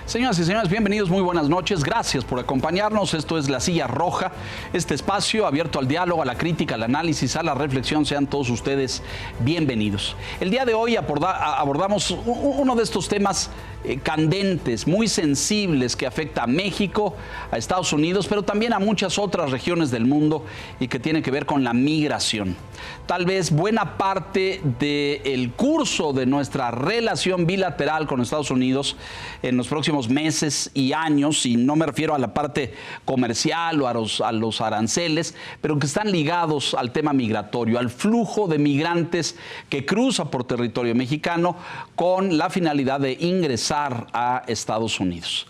Señoras y señores, bienvenidos, muy buenas noches. Gracias por acompañarnos. Esto es La Silla Roja, este espacio abierto al diálogo, a la crítica, al análisis, a la reflexión. Sean todos ustedes bienvenidos. El día de hoy abordamos uno de estos temas candentes, muy sensibles, que afecta a México, a Estados Unidos, pero también a muchas otras regiones del mundo y que tiene que ver con la migración. Tal vez buena parte del curso de nuestra relación bilateral con Estados Unidos en los próximos meses y años, y no me refiero a la parte comercial o a los aranceles, pero que están ligados al tema migratorio, al flujo de migrantes que cruza por territorio mexicano con la finalidad de ingresar a Estados Unidos.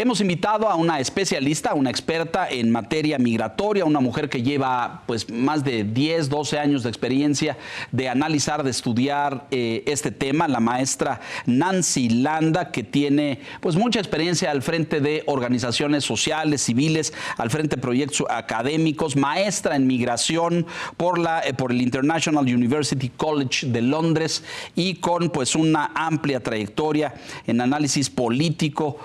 Hemos invitado a una especialista, a una experta en materia migratoria, una mujer que lleva pues más de 10, 12 años de experiencia de analizar, de estudiar este tema, la maestra Nancy Landa, que tiene pues mucha experiencia al frente de organizaciones sociales, civiles, al frente de proyectos académicos, maestra en migración por el International University College de Londres y con pues una amplia trayectoria en análisis político,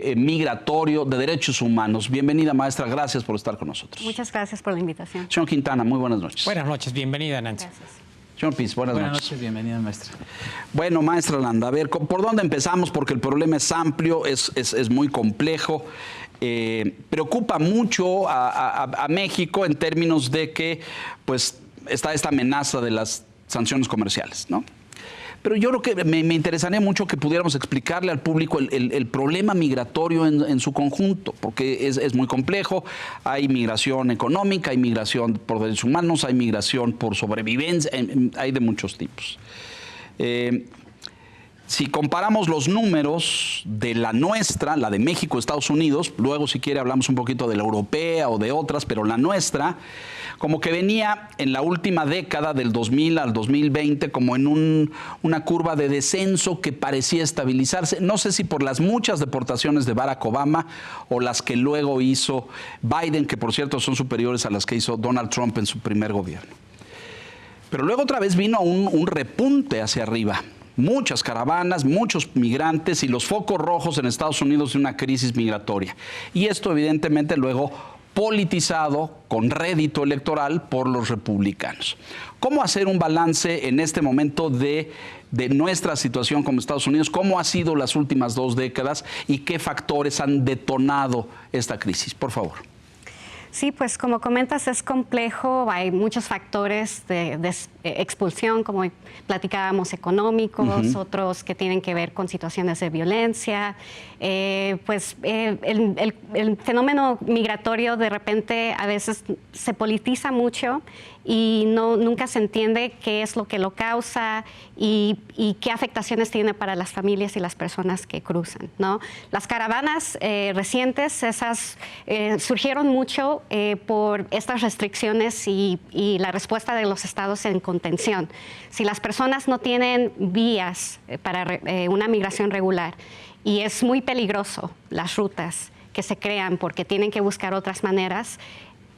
migratorio, de derechos humanos. Bienvenida, maestra, gracias por estar con nosotros. Muchas gracias por la invitación. Señor Quintana, muy buenas noches. Buenas noches, bienvenida, Nancy. Gracias. Señor Piz, buenas noches. Buenas noches, bienvenida, maestra. Bueno, maestra Landa, a ver, ¿por dónde empezamos? Porque el problema es amplio, es muy complejo. Preocupa mucho a México en términos de que pues está esta amenaza de las sanciones comerciales, ¿no? Pero yo creo que me interesaría mucho que pudiéramos explicarle al público el problema migratorio en su conjunto, porque es muy complejo. Hay migración económica, hay migración por derechos humanos, hay migración por sobrevivencia, hay de muchos tipos. Si comparamos los números de la nuestra, la de México, Estados Unidos, luego si quiere hablamos un poquito de la europea o de otras, pero la nuestra, como que venía en la última década, del 2000 al 2020, como en una curva de descenso que parecía estabilizarse. No sé si por las muchas deportaciones de Barack Obama o las que luego hizo Biden, que por cierto son superiores a las que hizo Donald Trump en su primer gobierno. Pero luego otra vez vino un repunte hacia arriba. Muchas caravanas, muchos migrantes y los focos rojos en Estados Unidos de una crisis migratoria. Y esto evidentemente luego politizado con rédito electoral por los republicanos. ¿Cómo hacer un balance en este momento de nuestra situación como Estados Unidos? ¿Cómo ha sido las últimas 2 décadas y qué factores han detonado esta crisis? Por favor. Sí, pues como comentas, es complejo, hay muchos factores de expulsión, como platicábamos, económicos, otros que tienen que ver con situaciones de violencia. El fenómeno migratorio de repente a veces se politiza mucho y nunca se entiende qué es lo que lo causa y qué afectaciones tiene para las familias y las personas que cruzan, ¿no? Las caravanas recientes, esas surgieron mucho por estas restricciones y la respuesta de los estados en contención. Si las personas no tienen vías para una migración regular, y es muy peligroso las rutas que se crean porque tienen que buscar otras maneras,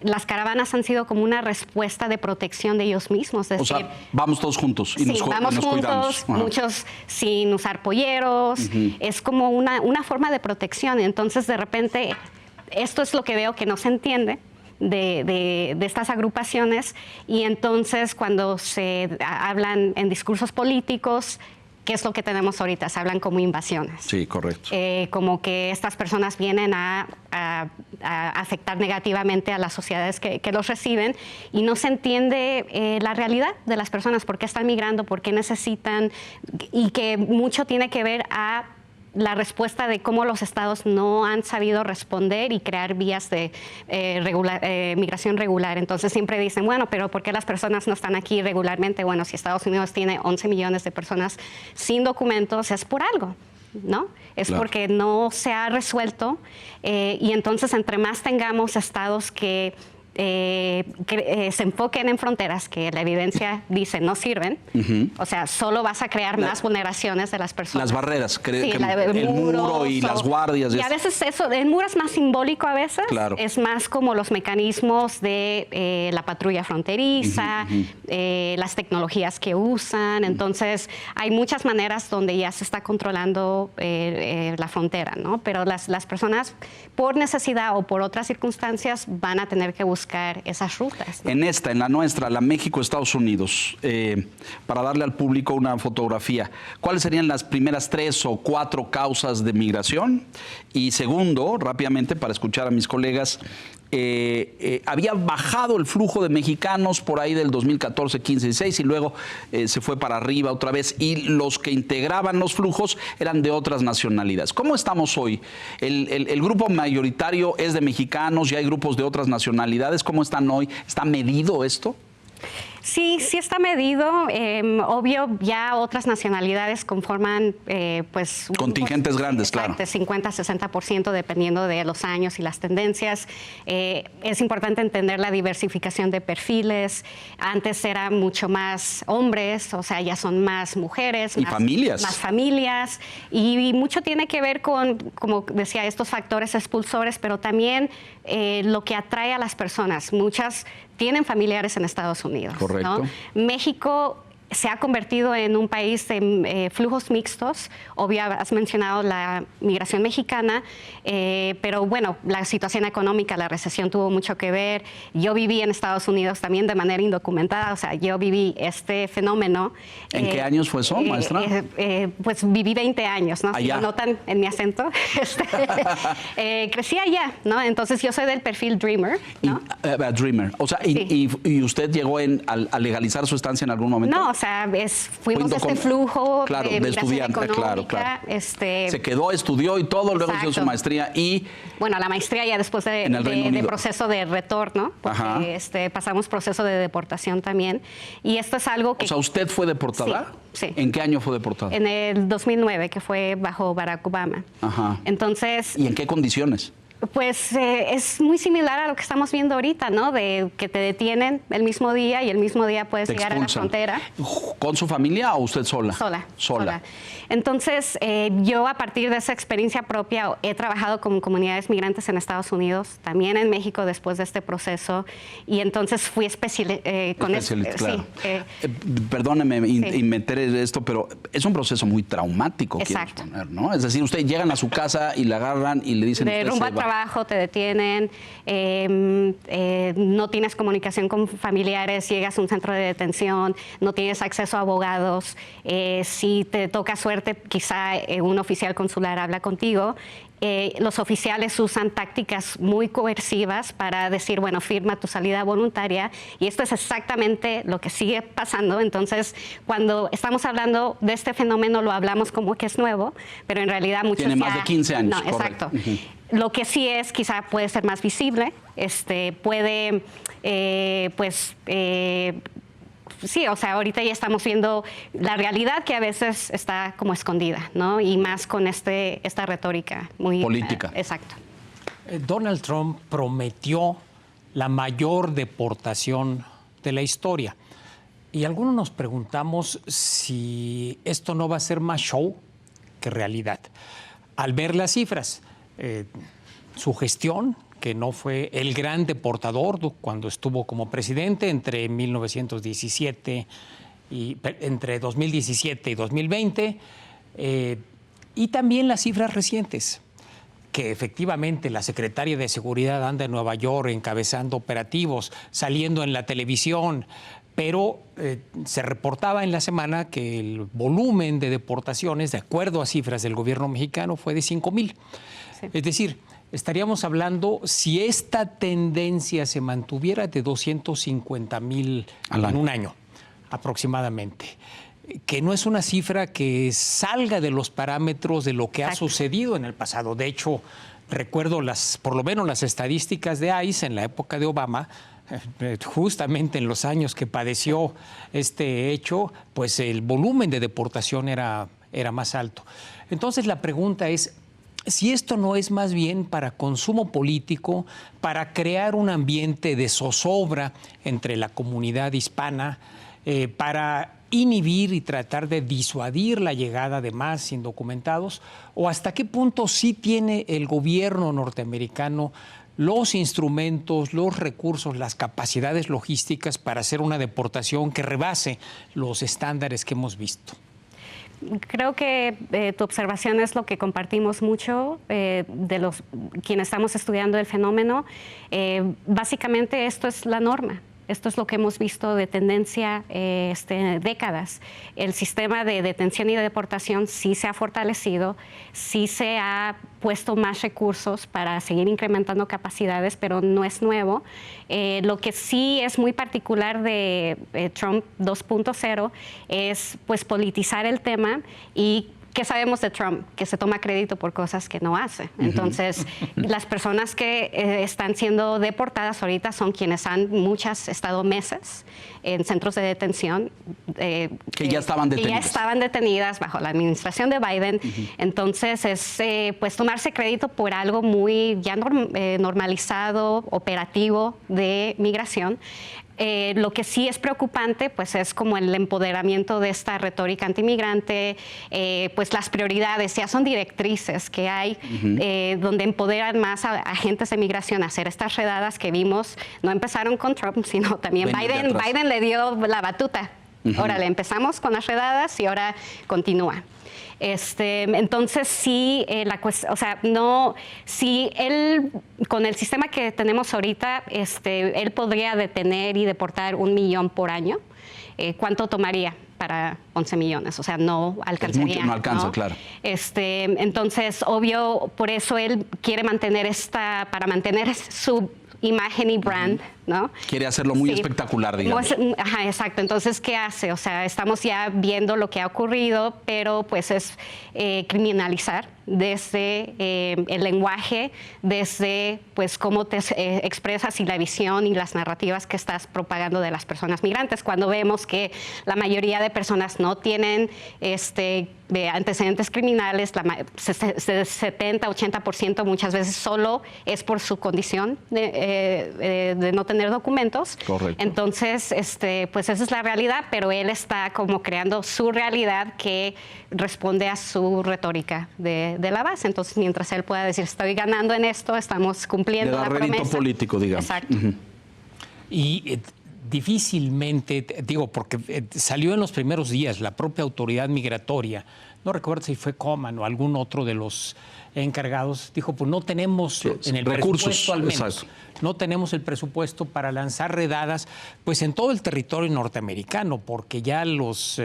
las caravanas han sido como una respuesta de protección de ellos mismos. Es decir, vamos todos juntos y sí, vamos juntos, cuidamos. Muchos sin usar polleros. Es como una forma de protección. Entonces, de repente, esto es lo que veo que no se entiende de estas agrupaciones, y entonces cuando se hablan en discursos políticos, ¿qué es lo que tenemos ahorita? Se hablan como invasiones. Sí, correcto. Como que estas personas vienen a afectar negativamente a las sociedades que los reciben, y no se entiende la realidad de las personas, por qué están migrando, por qué necesitan, y que mucho tiene que ver a la respuesta de cómo los estados no han sabido responder y crear vías de migración regular. Entonces siempre dicen, bueno, pero ¿por qué las personas no están aquí regularmente? Bueno, si Estados Unidos tiene 11 millones de personas sin documentos, es por algo, ¿no? Es claro, porque no se ha resuelto, y entonces entre más tengamos estados que se enfoquen en fronteras que la evidencia dice no sirven, o sea, solo vas a crear más vulneraciones de las personas. Las barreras, sí, el muro y las guardias. Y a veces eso, el muro es más simbólico a veces, claro. Es más como los mecanismos de la patrulla fronteriza, las tecnologías que usan, entonces hay muchas maneras donde ya se está controlando la frontera, ¿no? Pero las personas por necesidad o por otras circunstancias van a tener que buscar esas rutas, ¿no? En la nuestra, la México-Estados Unidos, para darle al público una fotografía, ¿cuáles serían las primeras 3 o 4 causas de migración? Y segundo, rápidamente, para escuchar a mis colegas, había bajado el flujo de mexicanos por ahí del 2014, 15, 16 y luego se fue para arriba otra vez y los que integraban los flujos eran de otras nacionalidades. ¿Cómo estamos hoy? ¿El grupo mayoritario es de mexicanos y hay grupos de otras nacionalidades? ¿Cómo están hoy? ¿Está medido esto? Sí, sí está medido. Obvio, ya otras nacionalidades conforman pues contingentes grandes, claro. 50-60% dependiendo de los años y las tendencias. Es importante entender la diversificación de perfiles. Antes era mucho más hombres, o sea, ya son más mujeres. Y familias. Más familias. Y mucho tiene que ver con, como decía, estos factores expulsores, pero también lo que atrae a las personas. Muchas tienen familiares en Estados Unidos. Correcto. ¿No? México se ha convertido en un país de flujos mixtos. Obvio, has mencionado la migración mexicana, pero bueno, la situación económica, la recesión tuvo mucho que ver. Yo viví en Estados Unidos también de manera indocumentada, o sea, yo viví este fenómeno. ¿En qué años fue eso, maestra? Pues viví 20 años, ¿no? Allá. Si lo notan en mi acento. Crecí allá, ¿no? Entonces yo soy del perfil Dreamer, ¿no? Dreamer. O sea, Sí. y usted llegó a legalizar su estancia en algún momento? No, o sea, fuimos de este flujo claro, de migración estudiante, económica. Claro. Se quedó, estudió y todo, luego hizo su maestría y... Bueno, la maestría ya después de proceso de retorno, porque pasamos proceso de deportación también. Y esto es algo que... O sea, ¿usted fue deportada? Sí. ¿En qué año fue deportada? En el 2009, que fue bajo Barack Obama. Ajá. Entonces... ¿Y en qué condiciones? Pues es muy similar a lo que estamos viendo ahorita, ¿no? De que te detienen el mismo día y el mismo día puedes llegar a la frontera. ¿Con su familia o usted sola? Sola. Entonces, yo a partir de esa experiencia propia he trabajado con comunidades migrantes en Estados Unidos, también en México después de este proceso, y entonces fui con eso. Claro. Perdóneme meter esto, pero es un proceso muy traumático. Exacto. Poner, ¿no? Es decir, usted llegan a su casa y la agarran y le dicen... De rumbo al trabajo, te detienen, no tienes comunicación con familiares, llegas a un centro de detención, no tienes acceso a abogados, si te toca suerte, quizá un oficial consular habla contigo. Los oficiales usan tácticas muy coercivas para decir, bueno, firma tu salida voluntaria, y esto es exactamente lo que sigue pasando. Entonces, cuando estamos hablando de este fenómeno, lo hablamos como que es nuevo, pero en realidad muchos tiene más de 15 años. No, exacto. Lo que sí es, quizá puede ser más visible, puede, sí, o sea, ahorita ya estamos viendo la realidad que a veces está como escondida, ¿no? Y más con esta retórica muy... política. Exacto. Donald Trump prometió la mayor deportación de la historia. Y algunos nos preguntamos si esto no va a ser más show que realidad. Al ver las cifras, su gestión, que no fue el gran deportador cuando estuvo como presidente entre 2017 y 2020, y también las cifras recientes, que efectivamente la secretaria de Seguridad anda en Nueva York encabezando operativos, saliendo en la televisión, pero se reportaba en la semana que el volumen de deportaciones, de acuerdo a cifras del gobierno mexicano, fue de 5,000. Sí. Es decir, estaríamos hablando, si esta tendencia se mantuviera, de 250,000 en un año aproximadamente, que no es una cifra que salga de los parámetros de lo que ha sucedido en el pasado. De hecho, recuerdo por lo menos las estadísticas de ICE en la época de Obama, justamente en los años que padeció este hecho, pues el volumen de deportación era más alto. Entonces la pregunta es, si esto no es más bien para consumo político, para crear un ambiente de zozobra entre la comunidad hispana, para inhibir y tratar de disuadir la llegada de más indocumentados, o hasta qué punto sí tiene el gobierno norteamericano los instrumentos, los recursos, las capacidades logísticas para hacer una deportación que rebase los estándares que hemos visto. Creo que tu observación es lo que compartimos mucho de los quienes estamos estudiando el fenómeno. Básicamente esto es la norma. Esto es lo que hemos visto de tendencia décadas. El sistema de detención y de deportación sí se ha fortalecido, sí se ha puesto más recursos para seguir incrementando capacidades, pero no es nuevo. Lo que sí es muy particular de Trump 2.0 es pues politizar el tema. Y ¿qué sabemos de Trump? Que se toma crédito por cosas que no hace. Entonces, las personas que están siendo deportadas ahorita son quienes han muchas estado meses en centros de detención. Que ya estaban detenidas. Que ya estaban detenidas bajo la administración de Biden. Entonces, es pues tomarse crédito por algo muy ya normalizado, operativo de migración. Lo que sí es preocupante pues es como el empoderamiento de esta retórica antimigrante, pues las prioridades ya son directrices que hay donde empoderan más a agentes de migración a hacer estas redadas que vimos, no empezaron con Trump, sino también Biden le dio la batuta. Órale, empezamos con las redadas y ahora continúa. Entonces sí, o sea, no, si él, con el sistema que tenemos ahorita, él podría detener y deportar 1 millón por año. ¿Cuánto tomaría para 11 millones? O sea, no alcanzaría. Mucho, no alcanza, ¿no? Claro. Entonces, obvio, por eso él quiere mantener para mantener su imagen y brand, ¿no? Quiere hacerlo muy espectacular, digamos. Ajá, exacto. Entonces, ¿qué hace? O sea, estamos ya viendo lo que ha ocurrido, pero pues es criminalizar desde el lenguaje, desde pues cómo te expresas y la visión y las narrativas que estás propagando de las personas migrantes. Cuando vemos que la mayoría de personas no tienen de antecedentes criminales, 70-80% muchas veces solo es por su condición de no tener documentos. Correcto. Entonces, pues esa es la realidad, pero él está como creando su realidad que responde a su retórica de la base. Entonces, mientras él pueda decir, estoy ganando en esto, estamos cumpliendo la promesa. rédito político, digamos. Exacto. Y difícilmente, digo, porque salió en los primeros días la propia autoridad migratoria, no recuerdo si fue Coman o algún otro de los encargados, dijo, pues no tenemos en el presupuesto al menos, exacto. No tenemos el presupuesto para lanzar redadas pues en todo el territorio norteamericano, porque ya los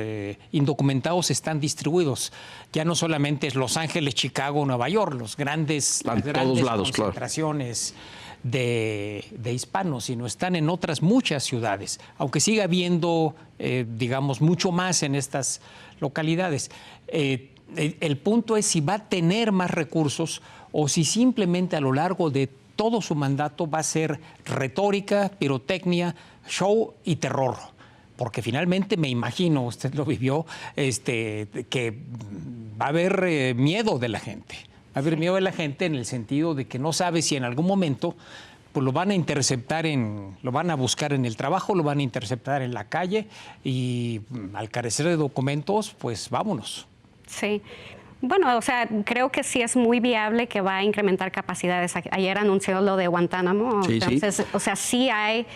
indocumentados están distribuidos, ya no solamente es Los Ángeles, Chicago, Nueva York, las grandes concentraciones de hispanos, sino están en otras muchas ciudades, aunque siga habiendo, digamos, mucho más en estas localidades. El punto es si va a tener más recursos o si simplemente a lo largo de todo su mandato va a ser retórica, pirotecnia, show y terror. Porque finalmente me imagino, usted lo vivió, que va a haber miedo de la gente. Va a haber miedo de la gente en el sentido de que no sabe si en algún momento pues lo van a interceptar lo van a buscar en el trabajo, lo van a interceptar en la calle y al carecer de documentos, pues vámonos. Sí. Bueno, o sea, creo que sí es muy viable que va a incrementar capacidades. Ayer anunció lo de Guantánamo. Sí, entonces, sí. O sea, sí hay,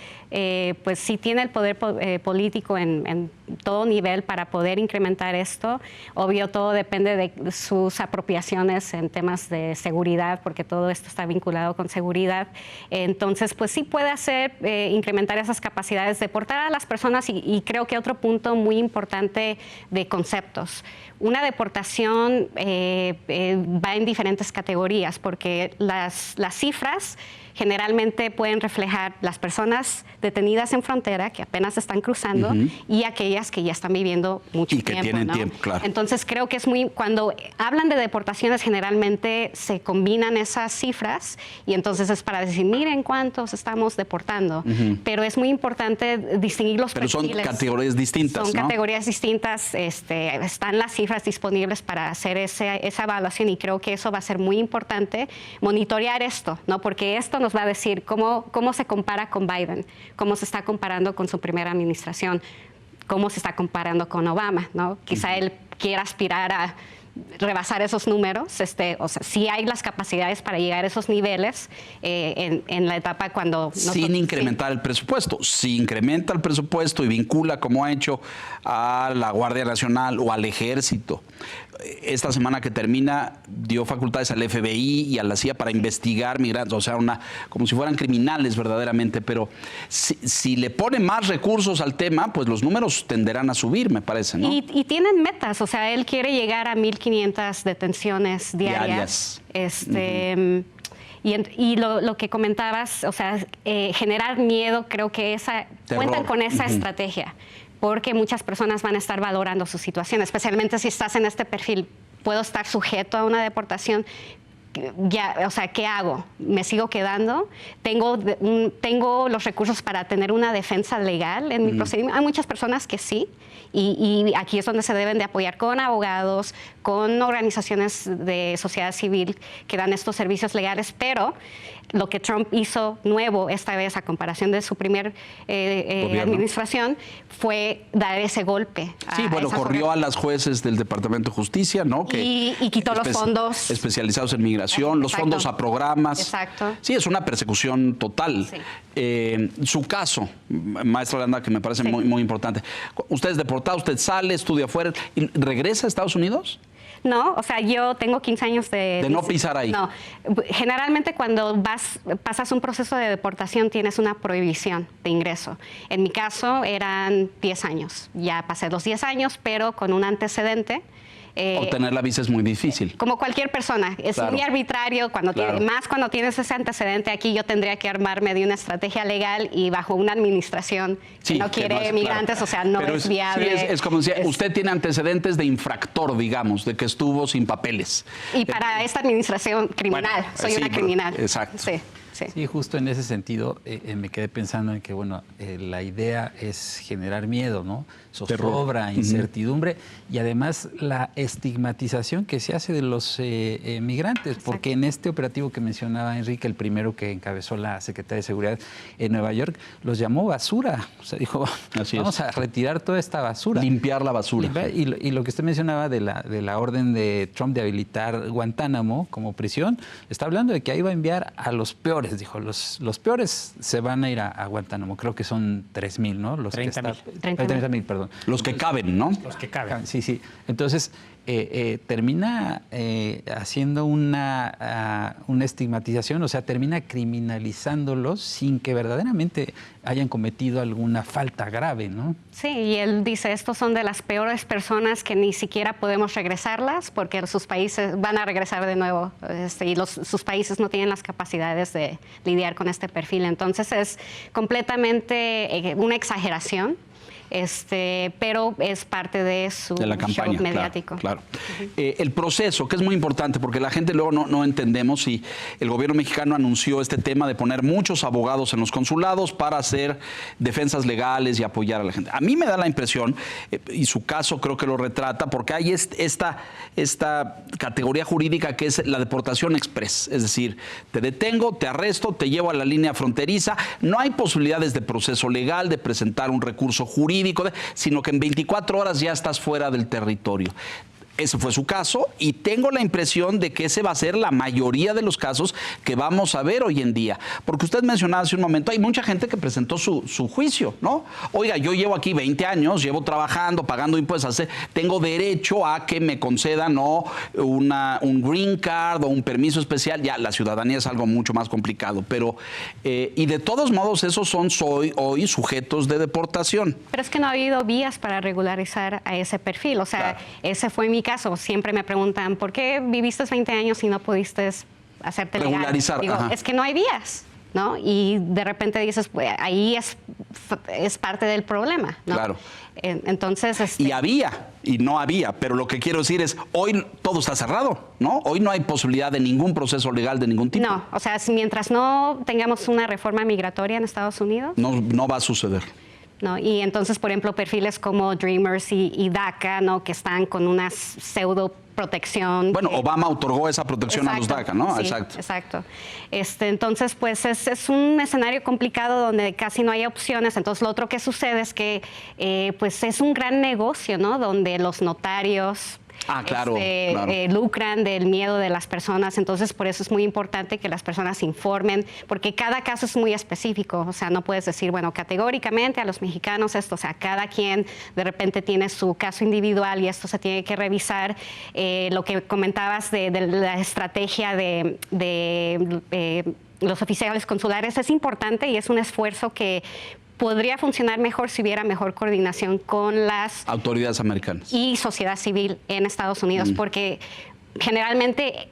pues sí tiene el poder político en todo nivel para poder incrementar esto. Obvio, todo depende de sus apropiaciones en temas de seguridad, porque todo esto está vinculado con seguridad. Entonces, pues sí puede hacer incrementar esas capacidades, deportar a las personas y creo que otro punto muy importante de conceptos. Una deportación va en diferentes categorías porque las cifras generalmente pueden reflejar las personas detenidas en frontera que apenas están cruzando y aquellas que ya están viviendo mucho tiempo. Y que tienen ¿no? tiempo, claro. Entonces creo que es cuando hablan de deportaciones generalmente se combinan esas cifras y entonces es para decir, miren cuántos estamos deportando. Pero es muy importante distinguir los perfiles. Pero son categorías distintas, Son ¿no? categorías distintas, están las cifras disponibles para hacer esa evaluación y creo que eso va a ser muy importante, monitorear esto, ¿no? Porque esto nos va a decir cómo se compara con Biden, cómo se está comparando con su primera administración, cómo se está comparando con Obama, ¿no? Quizá él quiera aspirar a rebasar esos números, o sea, sí hay las capacidades para llegar a esos niveles en la etapa cuando... Sin incrementar el presupuesto. Si incrementa el presupuesto y vincula, como ha hecho, a la Guardia Nacional o al Ejército. Esta semana que termina dio facultades al FBI y a la CIA para investigar migrantes, o sea, como si fueran criminales verdaderamente, pero si le pone más recursos al tema, pues los números tenderán a subir, me parece, ¿no? Y tienen metas, o sea, él quiere llegar a 1,500 detenciones diarias. Y lo que comentabas, o sea, generar miedo, creo que cuentan con esa estrategia, porque muchas personas van a estar valorando su situación, especialmente si estás en este perfil. Puedo estar sujeto a una deportación. Ya, o sea, ¿qué hago? ¿Me sigo quedando? ¿Tengo los recursos para tener una defensa legal en mi procedimiento? Hay muchas personas que sí, y aquí es donde se deben de apoyar con abogados, con organizaciones de sociedad civil que dan estos servicios legales, pero lo que Trump hizo nuevo esta vez a comparación de su primer administración fue dar ese golpe. Sí, bueno, corrió a las jueces del Departamento de Justicia, ¿no? Y quitó los fondos especializados en migración, los fondos a programas. Exacto. Sí, es una persecución total. Sí. Su caso, maestra Aranda, que me parece muy, muy importante. Usted es deportado, usted sale, estudia afuera y regresa a Estados Unidos. No, o sea, yo tengo 15 años de no pisar ahí. No, generalmente cuando pasas un proceso de deportación tienes una prohibición de ingreso. En mi caso eran 10 años. Ya pasé los 10 años, pero con un antecedente. Obtener la visa es muy difícil. Como cualquier persona, es muy arbitrario, más cuando tienes ese antecedente. Aquí yo tendría que armarme de una estrategia legal y bajo una administración que no quiere migrantes, o sea, no es viable. Sí, es como decía, usted tiene antecedentes de infractor, digamos, de que estuvo sin papeles. Y para esta administración criminal, soy una criminal. Exacto. Sí. Sí, justo en ese sentido me quedé pensando en que, bueno, la idea es generar miedo, ¿no? Zozobra, incertidumbre y además la estigmatización que se hace de los migrantes, porque en este operativo que mencionaba Enrique, el primero que encabezó la Secretaría de Seguridad en Nueva York, los llamó basura. O sea, dijo, vamos a retirar toda esta basura. Limpiar la basura. Y lo que usted mencionaba de la orden de Trump de habilitar Guantánamo como prisión, está hablando de que ahí va a enviar a los peores. Dijo, los peores se van a ir a Guantánamo. Creo que son 3,000, ¿no? 30,000, perdón. Los que caben, ¿no? Los que caben. Sí. Entonces, termina haciendo una estigmatización, o sea, termina criminalizándolos sin que verdaderamente hayan cometido alguna falta grave, ¿no? Sí, y él dice, estos son de las peores personas que ni siquiera podemos regresarlas porque sus países van a regresar de nuevo y sus países no tienen las capacidades de lidiar con este perfil. Entonces es completamente una exageración. Pero es parte de su campaña, show mediático. Claro. El proceso, que es muy importante, porque la gente luego no entendemos, y el gobierno mexicano anunció este tema de poner muchos abogados en los consulados para hacer defensas legales y apoyar a la gente. A mí me da la impresión, y su caso creo que lo retrata, porque hay esta categoría jurídica que es la deportación express, es decir, te detengo, te arresto, te llevo a la línea fronteriza, no hay posibilidades de proceso legal, de presentar un recurso jurídico, sino que en 24 horas ya estás fuera del territorio. Ese fue su caso y tengo la impresión de que ese va a ser la mayoría de los casos que vamos a ver hoy en día. Porque usted mencionaba hace un momento, hay mucha gente que presentó su juicio, ¿no? Oiga, yo llevo aquí 20 años, llevo trabajando, pagando impuestos, tengo derecho a que me concedan un green card o un permiso especial. Ya, la ciudadanía es algo mucho más complicado, pero y de todos modos esos son hoy sujetos de deportación. Pero es que no ha habido vías para regularizar a ese perfil, o sea, ese fue mi caso. Siempre me preguntan, ¿por qué viviste 20 años y no pudiste hacerte legal? Regularizar. Digo, es que no hay vías. ¿no? Y de repente dices, pues ahí es parte del problema, ¿no? Claro. Entonces, Y había, y no había, pero lo que quiero decir es, hoy todo está cerrado, ¿no? Hoy no hay posibilidad de ningún proceso legal de ningún tipo. No, o sea, mientras no tengamos una reforma migratoria en Estados Unidos. No va a suceder. ¿No? Y entonces, por ejemplo, perfiles como Dreamers y DACA, ¿no? Que están con una pseudo protección. Bueno, Obama otorgó esa protección a los DACA, ¿no? Sí, exacto. Entonces, pues es un escenario complicado donde casi no hay opciones. Entonces, lo otro que sucede es que pues es un gran negocio, ¿no? Donde los notarios claro. lucran del miedo de las personas. Entonces, por eso es muy importante que las personas informen, porque cada caso es muy específico. O sea, no puedes decir, bueno, categóricamente a los mexicanos esto. O sea, cada quien de repente tiene su caso individual y esto se tiene que revisar. Lo que comentabas de la estrategia de los oficiales consulares es importante y es un esfuerzo que podría funcionar mejor si hubiera mejor coordinación con las autoridades americanas y sociedad civil en Estados Unidos, porque generalmente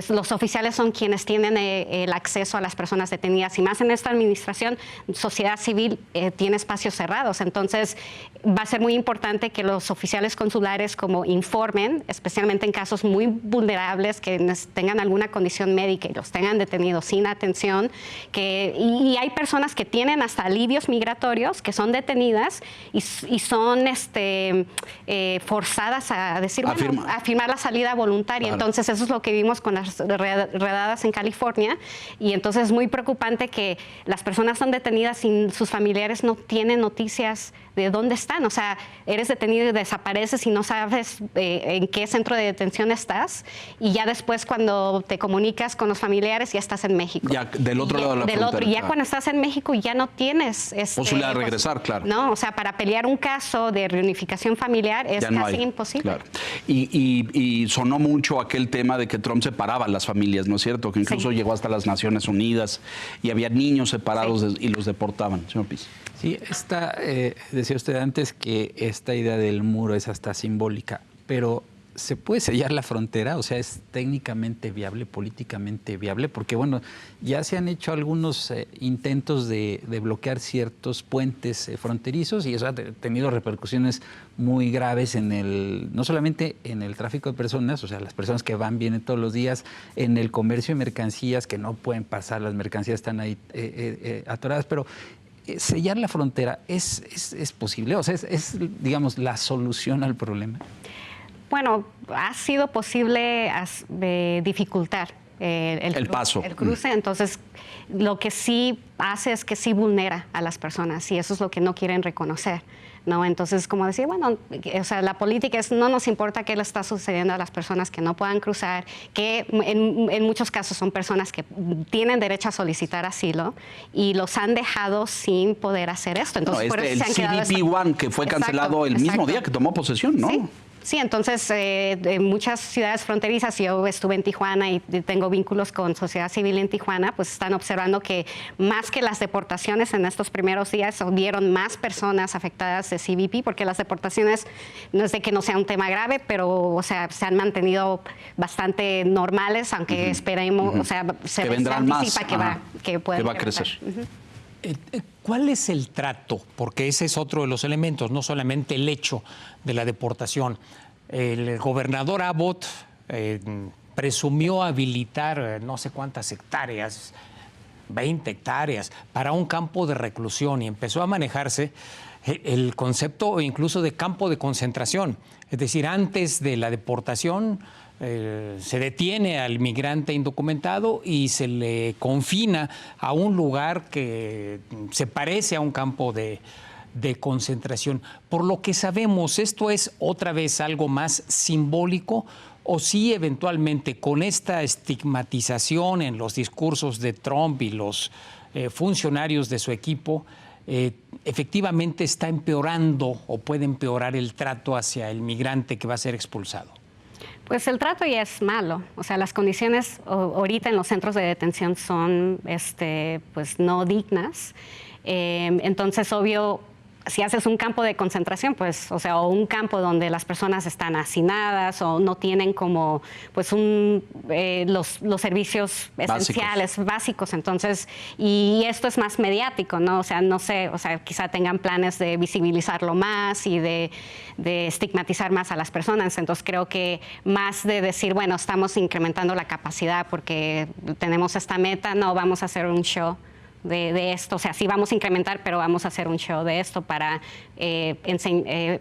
los oficiales son quienes tienen el acceso a las personas detenidas y más en esta administración, sociedad civil tiene espacios cerrados. Entonces va a ser muy importante que los oficiales consulares como informen, especialmente en casos muy vulnerables que tengan alguna condición médica y los tengan detenidos sin atención. Y hay personas que tienen hasta alivios migratorios que son detenidas y son forzadas a decir, a firmar la salida voluntaria. Entonces, eso es lo que vimos con las redadas en California. Y entonces es muy preocupante que las personas son detenidas y sus familiares no tienen noticias de dónde están. O sea, eres detenido y desapareces y no sabes en qué centro de detención estás. Y ya después, cuando te comunicas con los familiares, ya estás en México. Ya del otro lado de la frontera. Y ya cuando estás en México ya no tienes posibilidad de regresar, claro. No, o sea, para pelear un caso de reunificación familiar es casi imposible. Claro. Y sonó mucho aquel tema de que Trump separaba a las familias, ¿no es cierto? Que incluso llegó hasta las Naciones Unidas y había niños separados y los deportaban. Señor Piz. Sí, decía usted antes que esta idea del muro es hasta simbólica, pero ¿se puede sellar la frontera? O sea, ¿es técnicamente viable, políticamente viable? Porque, bueno, ya se han hecho algunos intentos de bloquear ciertos puentes fronterizos y eso ha tenido repercusiones muy graves no solamente en el tráfico de personas, o sea, las personas que van, vienen todos los días, en el comercio de mercancías que no pueden pasar, las mercancías están ahí atoradas, pero sellar la frontera ¿es posible? O sea, ¿es, digamos, la solución al problema? Bueno, ha sido posible dificultar el paso. El cruce. Entonces, lo que sí hace es que sí vulnera a las personas y eso es lo que no quieren reconocer, ¿no? Entonces, como decir, bueno, o sea, la política es no nos importa qué le está sucediendo a las personas que no puedan cruzar, que en muchos casos son personas que tienen derecho a solicitar asilo y los han dejado sin poder hacer esto. Entonces, por eso el CBP-1 que fue cancelado el mismo día que tomó posesión, ¿no? Sí. Sí, entonces en muchas ciudades fronterizas, yo estuve en Tijuana y tengo vínculos con sociedad civil en Tijuana, pues están observando que más que las deportaciones en estos primeros días, hubieron más personas afectadas de CBP, porque las deportaciones no es de que no sea un tema grave, pero o sea, se han mantenido bastante normales, aunque esperemos, o sea, se anticipa que va a crecer. ¿Cuál es el trato? Porque ese es otro de los elementos, no solamente el hecho de la deportación. El gobernador Abbott presumió habilitar no sé cuántas hectáreas, 20 hectáreas, para un campo de reclusión y empezó a manejarse el concepto incluso de campo de concentración. Es decir, antes de la deportación se detiene al migrante indocumentado y se le confina a un lugar que se parece a un campo de concentración. Por lo que sabemos, ¿esto es otra vez algo más simbólico o sí eventualmente con esta estigmatización en los discursos de Trump y los funcionarios de su equipo, efectivamente está empeorando o puede empeorar el trato hacia el migrante que va a ser expulsado? Pues el trato ya es malo. O sea, las condiciones ahorita en los centros de detención son pues no dignas. Entonces, obvio, si haces un campo de concentración, pues, o sea, o un campo donde las personas están hacinadas o no tienen como, pues, los servicios esenciales, básicos, entonces, y esto es más mediático, ¿no? O sea, no sé, o sea, quizá tengan planes de visibilizarlo más y de estigmatizar más a las personas, entonces creo que más de decir, bueno, estamos incrementando la capacidad porque tenemos esta meta, no, vamos a hacer un show de esto, o sea, sí vamos a incrementar, pero vamos a hacer un show de esto para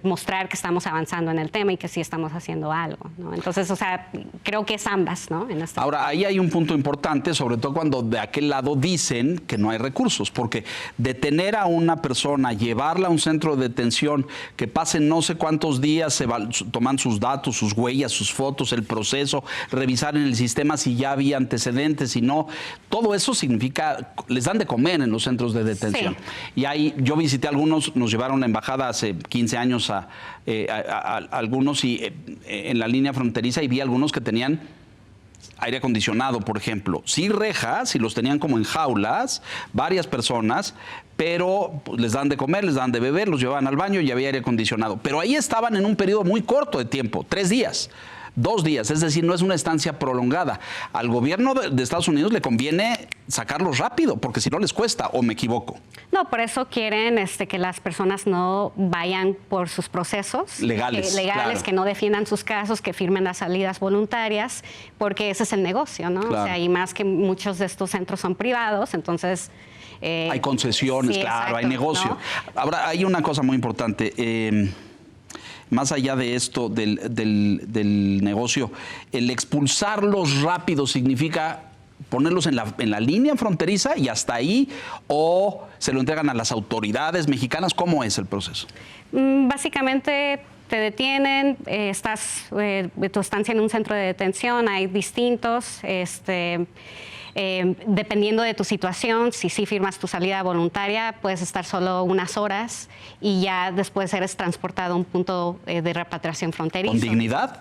mostrar que estamos avanzando en el tema y que sí estamos haciendo algo, ¿no? Entonces, o sea, creo que es ambas, ¿no? Ahora, ahí hay un punto importante, sobre todo cuando de aquel lado dicen que no hay recursos, porque detener a una persona, llevarla a un centro de detención, que pasen no sé cuántos días, toman sus datos, sus huellas, sus fotos, el proceso, revisar en el sistema si ya había antecedentes, si no, todo eso significa, les dan de comer en los centros de detención. Sí. Y ahí yo visité algunos, nos llevaron a la embajada hace 15 años a algunos y en la línea fronteriza y vi algunos que tenían aire acondicionado, por ejemplo. Sí rejas y los tenían como en jaulas, varias personas, pero pues, les dan de comer, les dan de beber, los llevaban al baño y había aire acondicionado. Pero ahí estaban en un periodo muy corto de tiempo, 3 días. 2 días, es decir, no es una estancia prolongada. Al gobierno de Estados Unidos le conviene sacarlos rápido, porque si no les cuesta, ¿o me equivoco? No, por eso quieren que las personas no vayan por sus procesos legales, claro. Que no defiendan sus casos, que firmen las salidas voluntarias, porque ese es el negocio, ¿no? Claro. O sea, y más que muchos de estos centros son privados, entonces... hay concesiones, sí, claro, exacto, hay negocio. ¿No? Ahora, hay una cosa muy importante. Más allá de esto, del negocio, el expulsarlos rápido significa ponerlos en la línea fronteriza y hasta ahí, o se lo entregan a las autoridades mexicanas. ¿Cómo es el proceso? Básicamente te detienen, tu estancia en un centro de detención, hay distintos, dependiendo de tu situación, si sí firmas tu salida voluntaria, puedes estar solo unas horas y ya después eres transportado a un punto de repatriación fronterizo. ¿Con dignidad?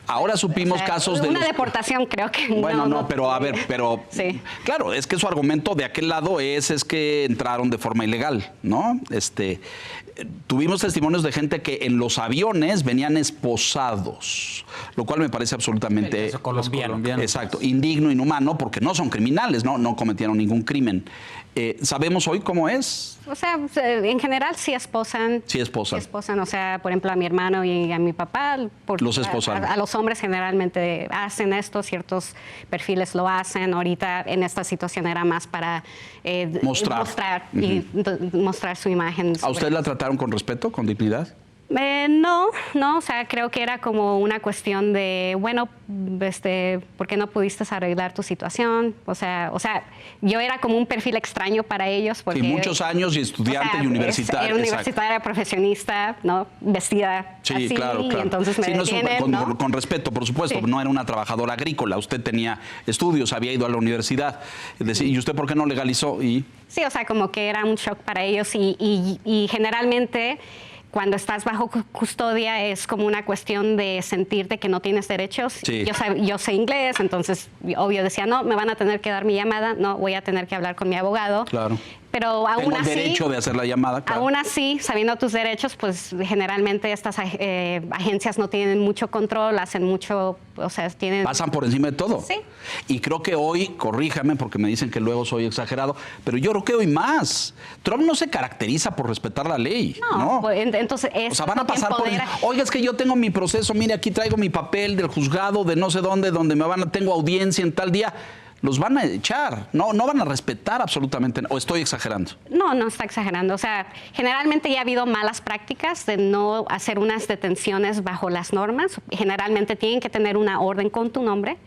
Ahora supimos casos de... Una deportación creo que bueno, no, pero a ver, pero... Sí. Claro, es que su argumento de aquel lado es que entraron de forma ilegal, ¿no? Tuvimos testimonios de gente que en los aviones venían esposados, lo cual me parece absolutamente... colombiano. Exacto, indigno, inhumano, porque no son criminales, no cometieron ningún crimen. ¿Sabemos hoy cómo es? O sea, en general sí esposan. Sí esposan. Sí esposan, o sea, por ejemplo, a mi hermano y a mi papá. Los esposan. A los hombres generalmente hacen esto, ciertos perfiles lo hacen. Ahorita en esta situación era más para mostrar su imagen. ¿A usted la trataron con respeto, con dignidad? No, o sea, creo que era como una cuestión de, bueno, ¿por qué no pudiste arreglar tu situación? O sea, yo era como un perfil extraño para ellos. Porque, sí, muchos años y estudiante y universitaria. Era universitaria, profesionista, ¿no? Vestida así, claro. Y entonces me detienen, con respeto, por supuesto, no era una trabajadora agrícola, usted tenía estudios, había ido a la universidad. Es decir, ¿y usted por qué no legalizó? Sí, o sea, como que era un shock para ellos y generalmente... Cuando estás bajo custodia es como una cuestión de sentirte que no tienes derechos. Sí. Yo sé inglés, entonces obvio decía, no, me van a tener que dar mi llamada, no, voy a tener que hablar con mi abogado. Claro. Pero aún Tengo el derecho de hacer la llamada, claro. Aún así, sabiendo tus derechos, pues generalmente estas agencias no tienen mucho control, hacen mucho, o sea, pasan por encima de todo. Sí. Y creo que hoy, corríjame porque me dicen que luego soy exagerado, pero yo creo que hoy más. Trump no se caracteriza por respetar la ley, ¿no? Pues, entonces o sea, van a pasar por... Oiga, es que yo tengo mi proceso, mire, aquí traigo mi papel del juzgado de no sé dónde, donde tengo audiencia en tal día. Los van a echar, no van a respetar absolutamente, ¿o estoy exagerando? No está exagerando, o sea, generalmente ya ha habido malas prácticas de no hacer unas detenciones bajo las normas, generalmente tienen que tener una orden con tu nombre.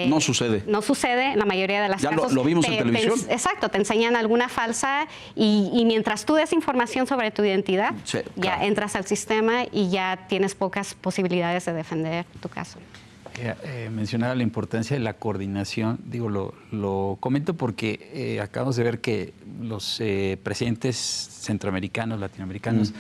No sucede. No sucede en la mayoría de las casos. Ya lo vimos en televisión. Exacto, te enseñan alguna falsa y mientras tú des información sobre tu identidad, ya entras al sistema y ya tienes pocas posibilidades de defender tu caso. Mencionaba la importancia de la coordinación. Digo, lo comento porque acabamos de ver que los presidentes centroamericanos, latinoamericanos,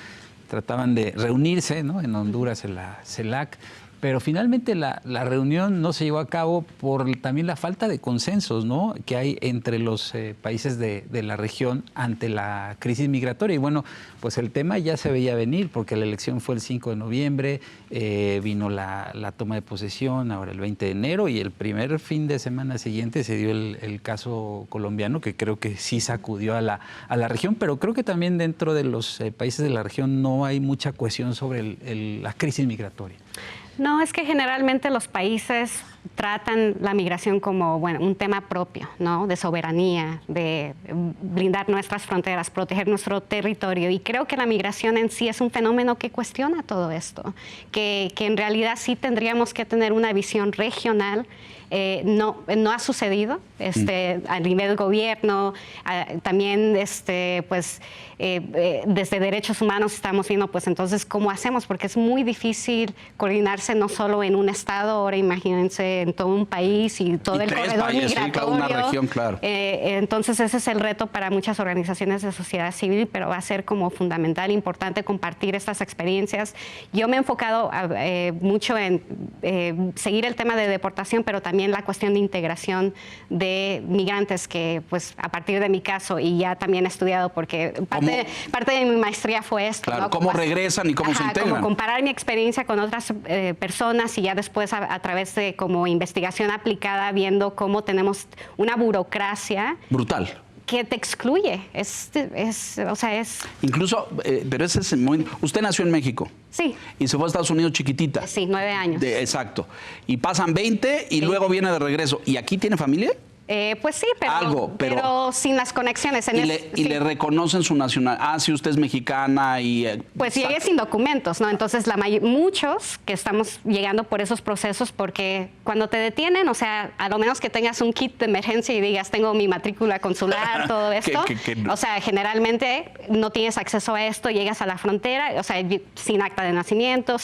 trataban de reunirse, ¿no? En Honduras, en la CELAC, Pero finalmente la reunión no se llevó a cabo por también la falta de consensos, ¿no?, que hay entre los países de la región ante la crisis migratoria. Y bueno, pues el tema ya se veía venir porque la elección fue el 5 de noviembre, vino la toma de posesión ahora el 20 de enero y el primer fin de semana siguiente se dio el caso colombiano, que creo que sí sacudió a la región, pero creo que también dentro de los países de la región no hay mucha cohesión sobre la crisis migratoria. No, es que generalmente los países tratan la migración como, bueno, un tema propio, ¿no?, de soberanía, de blindar nuestras fronteras, proteger nuestro territorio. Y creo que la migración en sí es un fenómeno que cuestiona todo esto, que en realidad sí tendríamos que tener una visión regional. No ha sucedido a nivel gobierno, también pues desde derechos humanos estamos viendo pues entonces cómo hacemos, porque es muy difícil coordinarse no solo en un estado, ahora imagínense en todo un país y todo el corredor migratorio. Sí, cada una región, claro. Entonces ese es el reto para muchas organizaciones de sociedad civil, pero va a ser como fundamental, importante compartir estas experiencias. Yo me he enfocado mucho en seguir el tema de deportación, pero también la cuestión de integración de migrantes, que pues a partir de mi caso, y ya también he estudiado porque parte de mi maestría fue esto. Claro, ¿no? ¿Cómo regresan y cómo se integran? Como comparar mi experiencia con otras personas y ya después a través de como investigación aplicada, viendo cómo tenemos una burocracia brutal que te excluye. Incluso, pero ese es muy... Usted nació en México. Sí. Y se fue a Estados Unidos chiquitita. Sí, 9 años. Exacto. Y pasan 20 y luego viene de regreso. ¿Y aquí tiene familia? Pues sí, pero sin las conexiones. Le reconocen su nacionalidad. Si usted es mexicana y... Pues llegué sin documentos, ¿no? Entonces, muchos que estamos llegando por esos procesos, porque cuando te detienen, o sea, a lo menos que tengas un kit de emergencia y digas, tengo mi matrícula consular, todo esto. O sea, generalmente no tienes acceso a esto, llegas a la frontera, o sea, sin acta de nacimiento,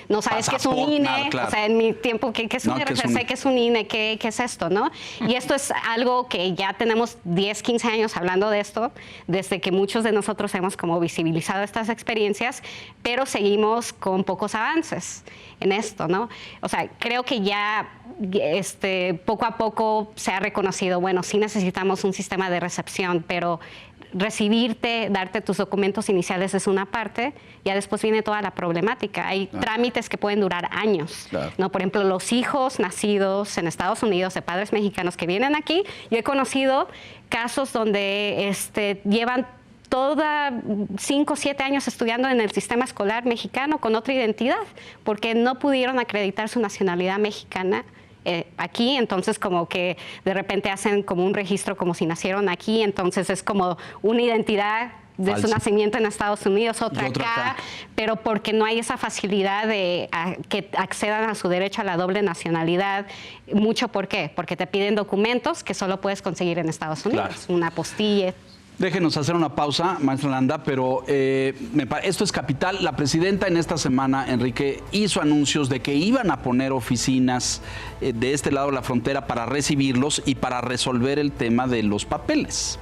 no sabes qué es un INE. Claro. O sea, en mi tiempo, ¿qué es un RFC? ¿Qué es un INE? ¿Qué es esto, no? Y esto es algo que ya tenemos 10, 15 años hablando de esto, desde que muchos de nosotros hemos como visibilizado estas experiencias, pero seguimos con pocos avances en esto, ¿no? O sea, creo que ya poco a poco se ha reconocido, bueno, sí necesitamos un sistema de recepción, pero recibirte, darte tus documentos iniciales es una parte, ya después viene toda la problemática. Hay trámites que pueden durar años, ¿no? Por ejemplo, los hijos nacidos en Estados Unidos de padres mexicanos que vienen aquí, yo he conocido casos donde llevan 5 o 7 años estudiando en el sistema escolar mexicano con otra identidad, porque no pudieron acreditar su nacionalidad mexicana aquí, entonces como que de repente hacen como un registro como si nacieron aquí, entonces es como una identidad de su nacimiento en Estados Unidos, otra acá, pero porque no hay esa facilidad de que accedan a su derecho a la doble nacionalidad. Mucho, ¿por qué? Porque te piden documentos que solo puedes conseguir en Estados Unidos, una apostille. Déjenos hacer una pausa, maestra Landa, pero esto es capital. La presidenta en esta semana, Enrique, hizo anuncios de que iban a poner oficinas de este lado de la frontera para recibirlos y para resolver el tema de los papeles.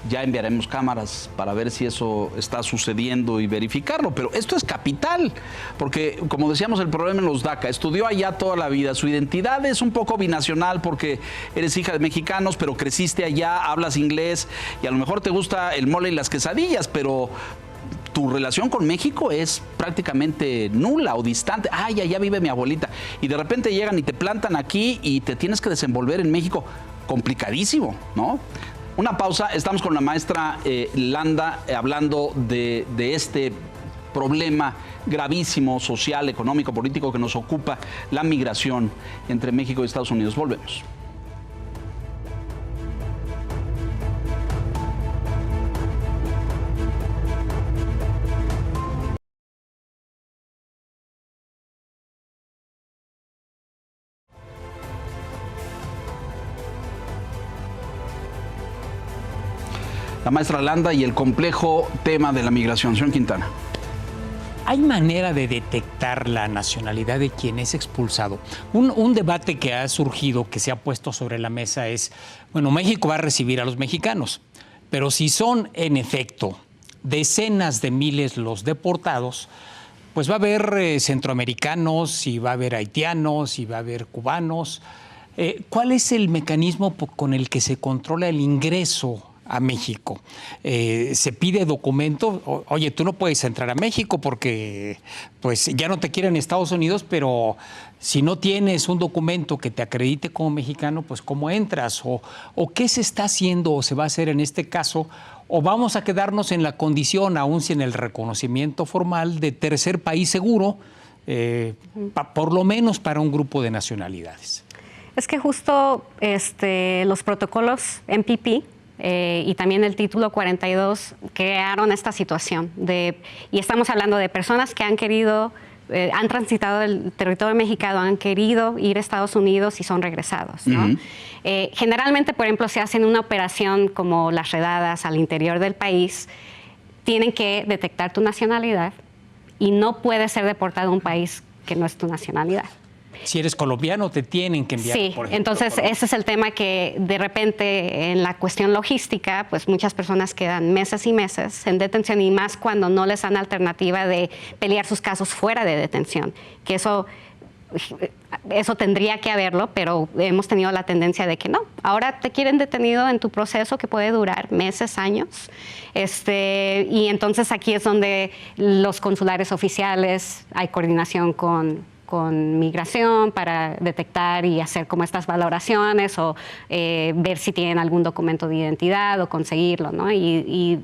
Ya enviaremos cámaras para ver si eso está sucediendo y verificarlo, pero esto es capital, porque como decíamos, el problema en los DACA, estudió allá toda la vida, su identidad es un poco binacional porque eres hija de mexicanos, pero creciste allá, hablas inglés y a lo mejor te gusta el mole y las quesadillas, pero tu relación con México es prácticamente nula o distante. Allá vive mi abuelita. Y de repente llegan y te plantan aquí y te tienes que desenvolver en México. Complicadísimo, ¿no? Una pausa, estamos con la maestra Landa hablando de este problema gravísimo, social, económico, político que nos ocupa, la migración entre México y Estados Unidos. Volvemos. La maestra Landa y el complejo tema de la migración. Señor Quintana. ¿Hay manera de detectar la nacionalidad de quien es expulsado? Un debate que ha surgido, que se ha puesto sobre la mesa es, bueno, México va a recibir a los mexicanos, pero si son en efecto decenas de miles los deportados, pues va a haber centroamericanos, y va a haber haitianos, y va a haber cubanos. ¿Cuál es el mecanismo con el que se controla el ingreso a México? Se pide documento. Oye, tú no puedes entrar a México porque pues ya no te quieren en Estados Unidos, pero si no tienes un documento que te acredite como mexicano, pues ¿cómo entras? ¿O qué se está haciendo o se va a hacer en este caso? ¿O vamos a quedarnos en la condición, aún sin el reconocimiento formal, de tercer país seguro, por lo menos para un grupo de nacionalidades? Es que justo los protocolos MPP y también el título 42 crearon esta situación y estamos hablando de personas que han querido, han transitado el territorio mexicano, han querido ir a Estados Unidos y son regresados, ¿no? Generalmente, por ejemplo, se hacen una operación como las redadas al interior del país, tienen que detectar tu nacionalidad y no puedes ser deportado a un país que no es tu nacionalidad. Si eres colombiano, te tienen que enviar. Sí, por ejemplo, entonces ese es el tema que de repente en la cuestión logística, pues muchas personas quedan meses y meses en detención y más cuando no les dan alternativa de pelear sus casos fuera de detención, que eso tendría que haberlo, pero hemos tenido la tendencia de que no. Ahora te quieren detenido en tu proceso que puede durar meses, años. Y entonces aquí es donde los consulares oficiales, hay coordinación con migración para detectar y hacer como estas valoraciones o ver si tienen algún documento de identidad o conseguirlo, ¿no? Y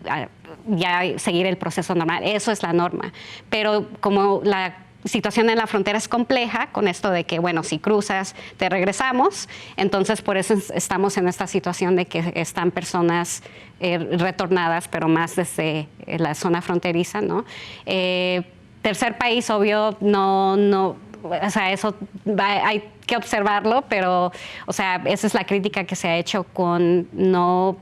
ya seguir el proceso normal. Eso es la norma. Pero como la situación en la frontera es compleja con esto de que, bueno, si cruzas, te regresamos. Entonces, por eso estamos en esta situación de que están personas retornadas, pero más desde la zona fronteriza, ¿no? Tercer país, obvio, no, o sea, eso hay que observarlo, pero, o sea, esa es la crítica que se ha hecho con no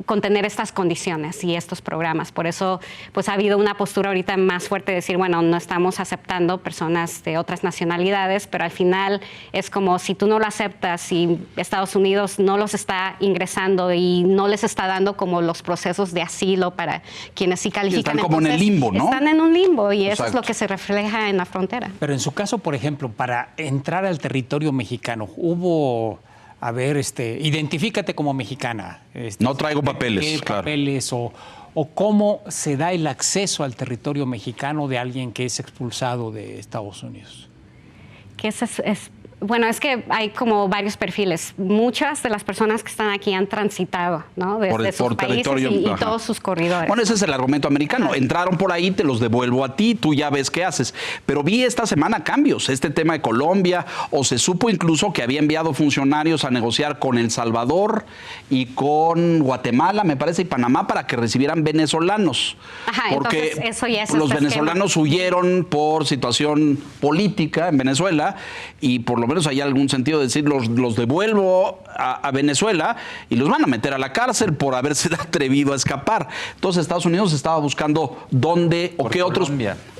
contener estas condiciones y estos programas. Por eso, pues ha habido una postura ahorita más fuerte de decir, bueno, no estamos aceptando personas de otras nacionalidades, pero al final es como si tú no lo aceptas y Estados Unidos no los está ingresando y no les está dando como los procesos de asilo para quienes sí califican. Están como en el limbo, ¿no? Están en un limbo y Exacto. eso es lo que se refleja en la frontera. Pero en su caso, por ejemplo, para entrar al territorio mexicano, hubo... A ver, identifícate como mexicana. No traigo papeles, ¿qué claro. papeles o cómo se da el acceso al territorio mexicano de alguien que es expulsado de Estados Unidos? Que bueno, es que hay como varios perfiles. Muchas de las personas que están aquí han transitado, ¿no? Desde sus países y todos sus corredores. Bueno, ese es el argumento americano. Entraron por ahí, te los devuelvo a ti, tú ya ves qué haces. Pero vi esta semana cambios. Este tema de Colombia, o se supo incluso que había enviado funcionarios a negociar con El Salvador y con Guatemala, me parece, y Panamá, para que recibieran venezolanos. Ajá, porque entonces eso ya es los venezolanos huyeron por situación política en Venezuela y por lo menos hay algún sentido de decir los devuelvo a Venezuela y los van a meter a la cárcel por haberse atrevido a escapar. Entonces Estados Unidos estaba buscando dónde o qué otros,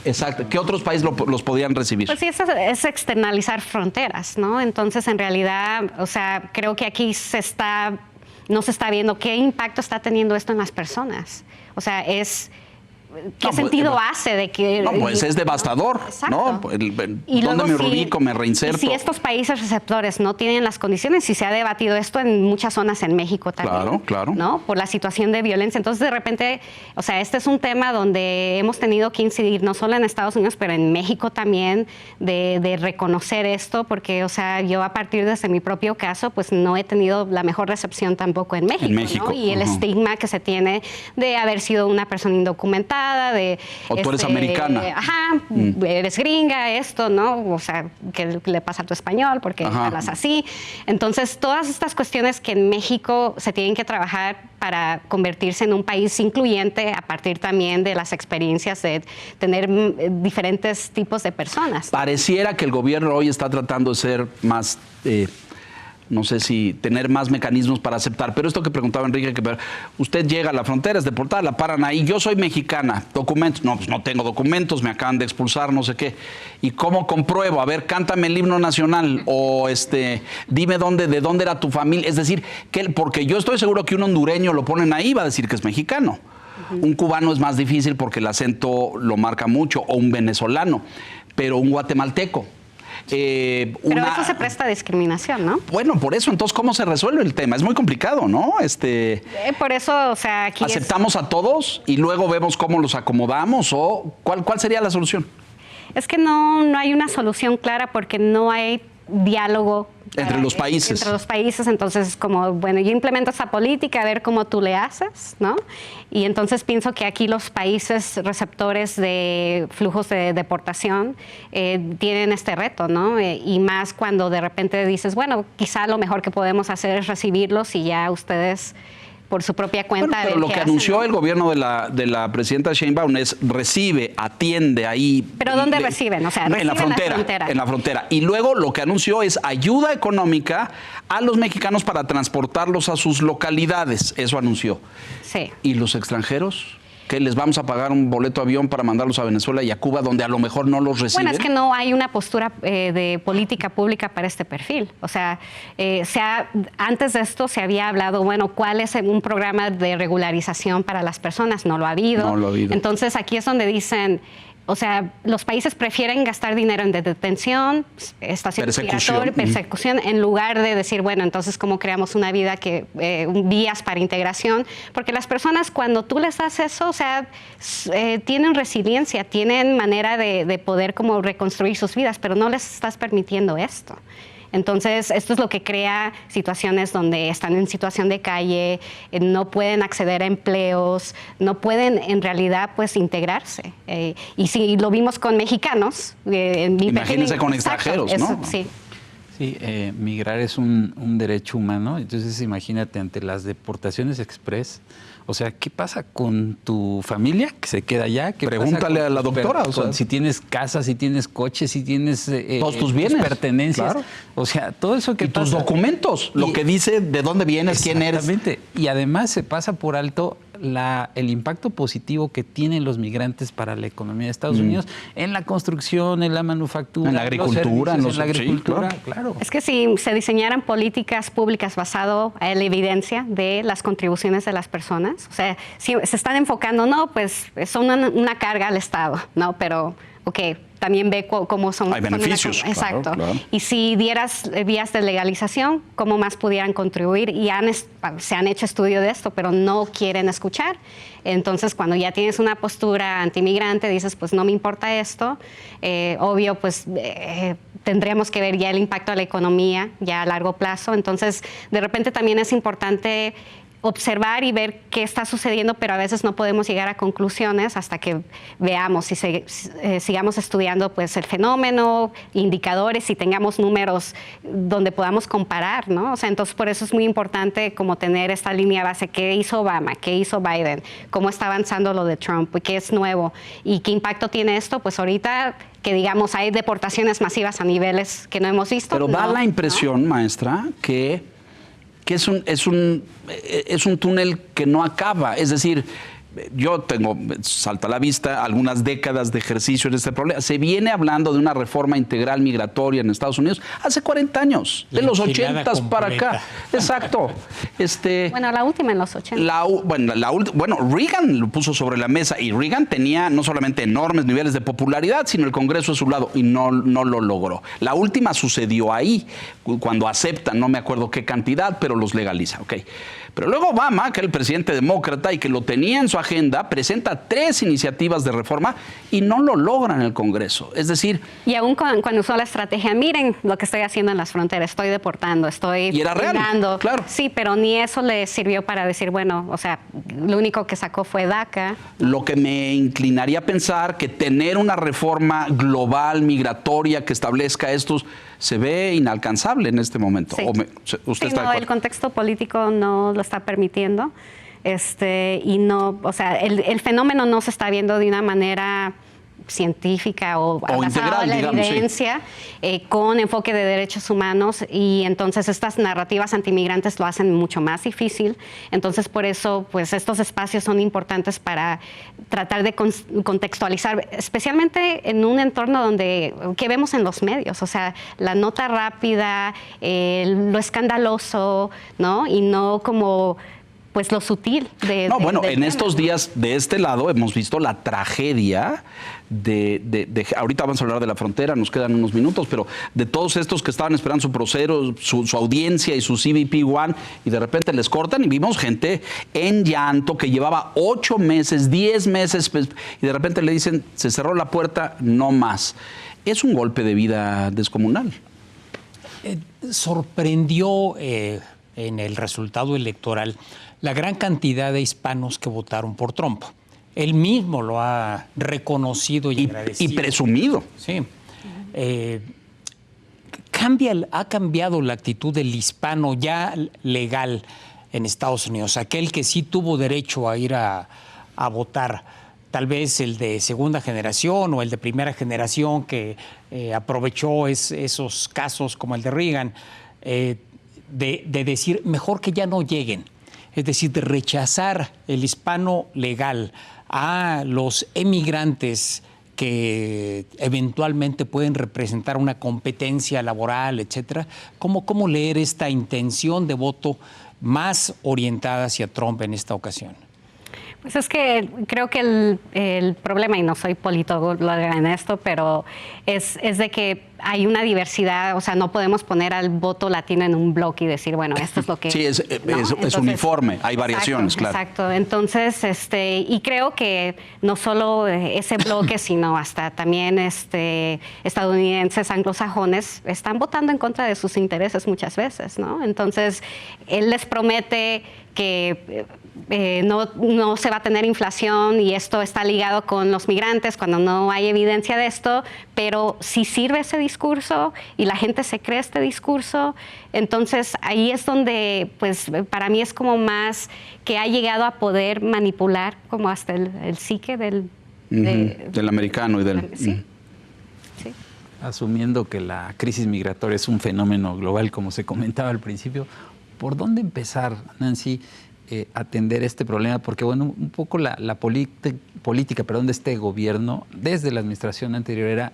exacto, qué otros países los podían recibir. Pues sí, es externalizar fronteras, ¿no? Entonces en realidad, o sea, creo que aquí no se está viendo qué impacto está teniendo esto en las personas. O sea, ¿qué sentido hace de que...? No, pues es devastador, exacto. ¿no? Y ¿Dónde luego, me reubico, me reinserto? Y si estos países receptores no tienen las condiciones, y se ha debatido esto en muchas zonas en México también, claro, claro, ¿no? Por la situación de violencia. Entonces, de repente, o sea, este es un tema donde hemos tenido que incidir, no solo en Estados Unidos, pero en México también, de reconocer esto, porque, o sea, yo a partir de mi propio caso, pues no he tenido la mejor recepción tampoco en México, ¿no? Y el estigma que se tiene de haber sido una persona indocumentada, o tú eres americana. Ajá, eres gringa, esto, ¿no? O sea, ¿qué le pasa a tu español? Porque hablas así. Entonces, todas estas cuestiones que en México se tienen que trabajar para convertirse en un país incluyente a partir también de las experiencias de tener diferentes tipos de personas. Pareciera que el gobierno hoy está tratando de ser más... no sé si tener más mecanismos para aceptar, pero esto que preguntaba Enrique, que usted llega a la frontera, es deportada, la paran ahí, yo soy mexicana, documentos, no, pues no tengo documentos, me acaban de expulsar, no sé qué, ¿y cómo compruebo? A ver, cántame el himno nacional, o dime de dónde era tu familia, es decir, porque yo estoy seguro que un hondureño lo ponen ahí, va a decir que es mexicano. Un cubano es más difícil porque el acento lo marca mucho, o un venezolano, pero un guatemalteco. Pero eso se presta a discriminación, ¿no? Bueno, por eso, entonces, ¿cómo se resuelve el tema? Es muy complicado, ¿no? Por eso, o sea, aquí ¿aceptamos a todos y luego vemos cómo los acomodamos? ¿O cuál sería la solución? Es que no hay una solución clara porque no hay diálogo entre los países. Entre los países, entonces es como, bueno, yo implemento esa política, a ver cómo tú le haces, ¿no? Y entonces pienso que aquí los países receptores de flujos de deportación tienen este reto, ¿no? Y más cuando de repente dices, bueno, quizá lo mejor que podemos hacer es recibirlos y ya ustedes por su propia cuenta. Bueno, pero lo que anunció el gobierno de la presidenta Sheinbaum es recibe, atiende ahí. ¿Pero dónde reciben? O sea, en la frontera. En la frontera. Y luego lo que anunció es ayuda económica a los mexicanos para transportarlos a sus localidades. Eso anunció. Sí. ¿Y los extranjeros? ¿Que les vamos a pagar un boleto de avión para mandarlos a Venezuela y a Cuba, donde a lo mejor no los reciben? Bueno, es que no hay una postura de política pública para este perfil. O sea, antes de esto se había hablado, bueno, ¿cuál es un programa de regularización para las personas? No lo ha habido. No lo ha habido. Entonces, aquí es donde dicen, o sea, los países prefieren gastar dinero en detención, estación migratoria, persecución, en lugar de decir, bueno, entonces, ¿cómo creamos una vida vías para integración? Porque las personas, cuando tú les das eso, o sea, tienen resiliencia, tienen manera de poder como reconstruir sus vidas, pero no les estás permitiendo esto. Entonces, esto es lo que crea situaciones donde están en situación de calle, no pueden acceder a empleos, no pueden en realidad pues integrarse. Y si lo vimos con mexicanos, imagínense con extranjeros, ¿no? Sí. Sí, migrar es un derecho humano, entonces imagínate ante las deportaciones express, o sea, ¿qué pasa con tu familia que se queda allá? Pregúntale a la doctora. O sea, si tienes casa, si tienes coche, si tienes todos tus bienes, pertenencias. Claro. O sea, todo eso que pasa. Tus documentos, lo que dice de dónde vienes, quién eres. Exactamente. Y además se pasa por alto el impacto positivo que tienen los migrantes para la economía de Estados Unidos en la construcción, en la manufactura, en la agricultura. En la agricultura, claro. Es que si se diseñaran políticas públicas basado en la evidencia de las contribuciones de las personas, o sea, si se están enfocando, no, pues son una carga al Estado, ¿no? Pero, ok, también ve cómo son. Hay beneficios. Exacto. Claro. Y si dieras vías de legalización, ¿cómo más pudieran contribuir? Y se han hecho estudios de esto, pero no quieren escuchar. Entonces, cuando ya tienes una postura antimigrante, dices, pues no me importa esto. Obvio, pues tendríamos que ver ya el impacto a la economía ya a largo plazo. Entonces, de repente también es importante observar y ver qué está sucediendo, pero a veces no podemos llegar a conclusiones hasta que veamos y sigamos estudiando pues el fenómeno, indicadores y tengamos números donde podamos comparar, ¿no? O sea, entonces por eso es muy importante como tener esta línea base, qué hizo Obama, qué hizo Biden, cómo está avanzando lo de Trump, qué es nuevo y qué impacto tiene esto, pues ahorita que digamos hay deportaciones masivas a niveles que no hemos visto. Pero da la impresión, maestra, que es un túnel que no acaba. Es decir, yo salta a la vista, algunas décadas de ejercicio en este problema. Se viene hablando de una reforma integral migratoria en Estados Unidos hace 40 años, de los 80s para acá. Exacto. Bueno, la última en los 80. Bueno, Reagan lo puso sobre la mesa y Reagan tenía no solamente enormes niveles de popularidad, sino el Congreso a su lado y no lo logró. La última sucedió ahí, cuando aceptan, no me acuerdo qué cantidad, pero los legaliza. Okay. Pero luego Obama, que era el presidente demócrata y que lo tenía en su agenda, presenta 3 iniciativas de reforma y no lo logra en el Congreso. Es decir... Y aún cuando usó la estrategia, miren lo que estoy haciendo en las fronteras, estoy deportando, estoy... Y era real, claro. Sí, pero ni eso le sirvió para decir, bueno, o sea, lo único que sacó fue DACA. Lo que me inclinaría a pensar que tener una reforma global, migratoria, que establezca estos... se ve inalcanzable en este momento. Sí. ¿Usted sí, está de acuerdo? El contexto político no lo está permitiendo. Y no, o sea, el fenómeno no se está viendo de una manera científica o integral, a la digamos, evidencia, con enfoque de derechos humanos, y entonces estas narrativas antimigrantes lo hacen mucho más difícil. Entonces, por eso, pues estos espacios son importantes para tratar de contextualizar, especialmente en un entorno donde, que vemos en los medios, o sea, la nota rápida, lo escandaloso, ¿no? Y no como pues lo sutil de... No, bueno, del en tema. estos días de este lado hemos visto la tragedia ahorita vamos a hablar de la frontera, nos quedan unos minutos, pero de todos estos que estaban esperando su proceso, su audiencia y su CBP One, y de repente les cortan y vimos gente en llanto que llevaba 8 meses, 10 meses, pues, y de repente le dicen, se cerró la puerta, no más. Es un golpe de vida descomunal. Sorprendió en el resultado electoral la gran cantidad de hispanos que votaron por Trump. Él mismo lo ha reconocido y agradecido. Y presumido. Sí. Ha cambiado la actitud del hispano ya legal en Estados Unidos, aquel que sí tuvo derecho a ir a votar. Tal vez el de segunda generación o el de primera generación que aprovechó esos casos como el de Reagan, de decir mejor que ya no lleguen. Es decir, de rechazar el hispano legal a los emigrantes que eventualmente pueden representar una competencia laboral, etcétera. ¿Cómo leer esta intención de voto más orientada hacia Trump en esta ocasión? Pues es que creo que el problema, y no soy politóloga en esto, pero es de que hay una diversidad, o sea, no podemos poner al voto latino en un bloque y decir, bueno, esto es lo que... Sí, es Entonces, uniforme, hay variaciones, exacto, claro. Exacto, entonces, y creo que no solo ese bloque, sino hasta también estadounidenses anglosajones están votando en contra de sus intereses muchas veces, ¿no? Entonces, él les promete que no se va a tener inflación y esto está ligado con los migrantes cuando no hay evidencia de esto, pero si sirve ese discurso y la gente se cree este discurso, entonces ahí es donde, pues para mí es como más que ha llegado a poder manipular como hasta el psique del americano y del... Sí. Sí. Asumiendo que la crisis migratoria es un fenómeno global, como se comentaba al principio, ¿por dónde empezar, Nancy, atender este problema? Porque, bueno, un poco la política de este gobierno, desde la administración anterior, era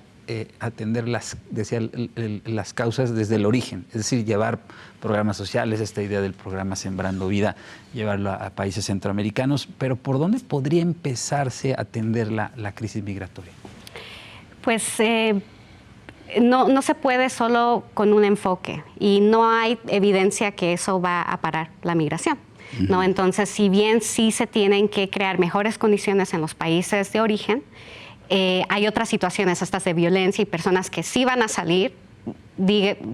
atender las causas desde el origen, es decir, llevar programas sociales, esta idea del programa Sembrando Vida, llevarlo a países centroamericanos, pero ¿por dónde podría empezarse a atender la crisis migratoria? Pues... No se puede solo con un enfoque y no hay evidencia que eso va a parar la migración, ¿no? Entonces, si bien sí se tienen que crear mejores condiciones en los países de origen, hay otras situaciones, estas de violencia y personas que sí van a salir,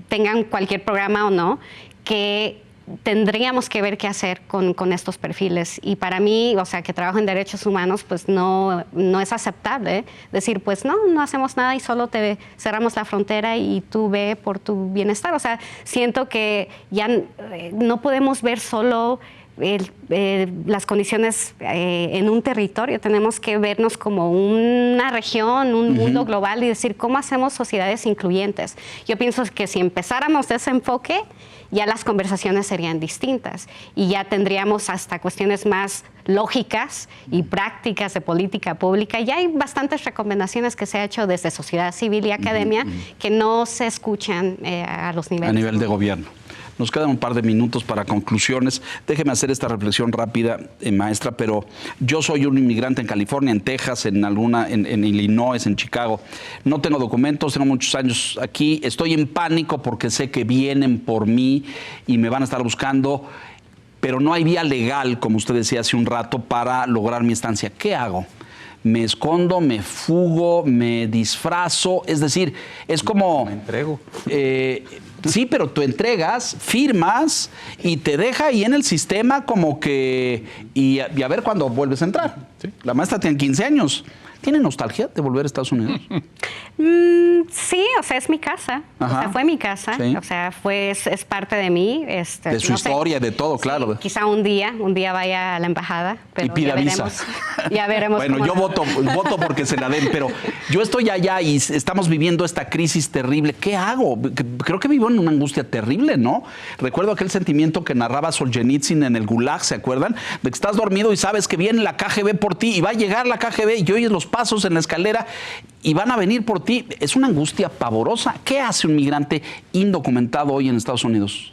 tengan cualquier programa o no, que tendríamos que ver qué hacer con estos perfiles. Y para mí, o sea, que trabajo en derechos humanos, pues no es aceptable decir, pues no hacemos nada y solo te cerramos la frontera y tú ve por tu bienestar. O sea, siento que ya no podemos ver solo las condiciones en un territorio, tenemos que vernos como una región, un mundo global y decir cómo hacemos sociedades incluyentes. Yo pienso que si empezáramos de ese enfoque, ya las conversaciones serían distintas y ya tendríamos hasta cuestiones más lógicas y prácticas de política pública. Ya hay bastantes recomendaciones que se ha hecho desde sociedad civil y academia que no se escuchan a los niveles. A nivel de gobierno. Nos quedan un par de minutos para conclusiones. Déjeme hacer esta reflexión rápida, maestra, pero yo soy un inmigrante en California, en Texas, en Illinois, en Chicago. No tengo documentos, tengo muchos años aquí. Estoy en pánico porque sé que vienen por mí y me van a estar buscando, pero no hay vía legal, como usted decía hace un rato, para lograr mi estancia. ¿Qué hago? ¿Me escondo, me fugo, me disfrazo? Es decir, es como... Me entrego. Sí, pero tú entregas, firmas y te deja ahí en el sistema como que... Y a ver cuándo vuelves a entrar. ¿Sí? La maestra tiene 15 años. ¿Tiene nostalgia de volver a Estados Unidos? Sí, o sea, es mi casa. Ajá. O sea, fue mi casa. Sí. O sea, es parte de mí. De su historia, de todo, claro. Sí, quizá un día vaya a la embajada. Pero y pida visa. Ya veremos. Bueno, yo voto porque se la den, pero yo estoy allá y estamos viviendo esta crisis terrible. ¿Qué hago? Creo que vivo en una angustia terrible, ¿no? Recuerdo aquel sentimiento que narraba Solzhenitsyn en el Gulag, ¿se acuerdan? De que estás dormido y sabes que viene la KGB por ti y va a llegar la KGB y oyes los pasos en la escalera y van a venir por ti. Es una angustia pavorosa. ¿Qué hace un migrante indocumentado hoy en Estados Unidos?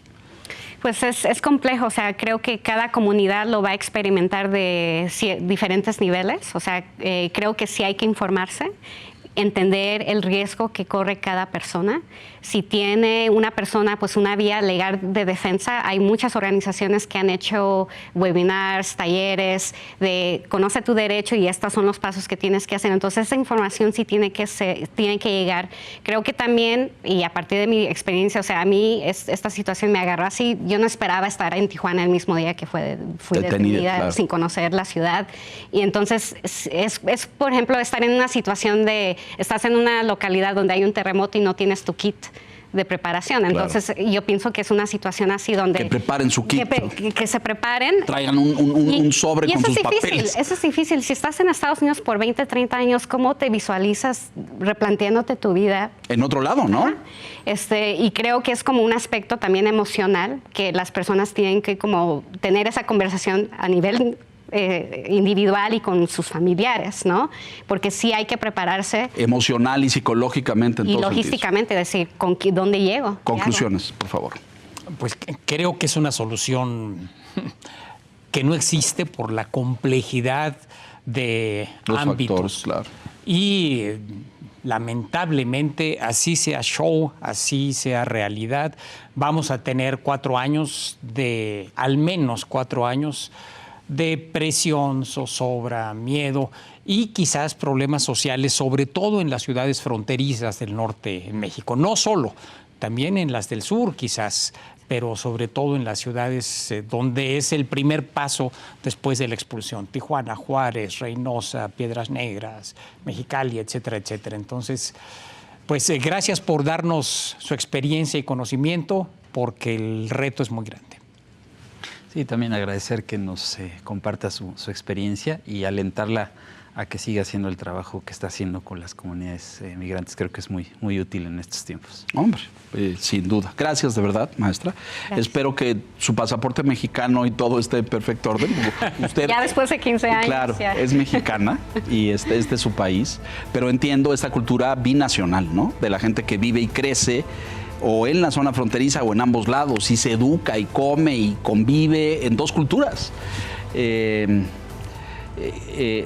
Pues es complejo, o sea, creo que cada comunidad lo va a experimentar de diferentes niveles, o sea, creo que sí hay que informarse, entender el riesgo que corre cada persona. Si tiene una persona pues una vía legal de defensa, hay muchas organizaciones que han hecho webinars, talleres de conoce tu derecho y estos son los pasos que tienes que hacer. Entonces esa información sí tiene que llegar. Creo que también, y a partir de mi experiencia, o sea, a mí esta situación me agarró así. Yo no esperaba estar en Tijuana el mismo día que fui detenida, claro, sin conocer la ciudad. Y entonces es, por ejemplo, estar en una situación de estás en una localidad donde hay un terremoto y no tienes tu kit de preparación. Entonces, claro, yo pienso que es una situación así donde... Que preparen su kit. Que se preparen. Traigan un sobre con sus papeles. Eso es difícil. Si estás en Estados Unidos por 20, 30 años, ¿cómo te visualizas replanteándote tu vida? En otro lado, ¿no? Y creo que es como un aspecto también emocional, que las personas tienen que como tener esa conversación a nivel individual y con sus familiares, ¿no? Porque sí hay que prepararse. Emocional y psicológicamente. Y logísticamente, decir, ¿dónde llego? Conclusiones, por favor. Pues creo que es una solución que no existe por la complejidad de los ámbitos. Factores, claro. Y lamentablemente, así sea show, así sea realidad, vamos a tener 4 años al menos 4 años de presión, zozobra, miedo y quizás problemas sociales, sobre todo en las ciudades fronterizas del norte de México. No solo, también en las del sur quizás, pero sobre todo en las ciudades donde es el primer paso después de la expulsión. Tijuana, Juárez, Reynosa, Piedras Negras, Mexicali, etcétera, etcétera. Entonces, pues gracias por darnos su experiencia y conocimiento, porque el reto es muy grande. Sí, también agradecer que nos comparta su experiencia y alentarla a que siga haciendo el trabajo que está haciendo con las comunidades migrantes. Creo que es muy, muy útil en estos tiempos. Hombre, sin duda. Gracias de verdad, maestra. Gracias. Espero que su pasaporte mexicano y todo esté en perfecto orden. Usted, ya después de 15 años. Claro, ya. Es mexicana y este es su país, pero entiendo esta cultura binacional, ¿no? De la gente que vive y crece o en la zona fronteriza o en ambos lados y se educa y come y convive en dos culturas.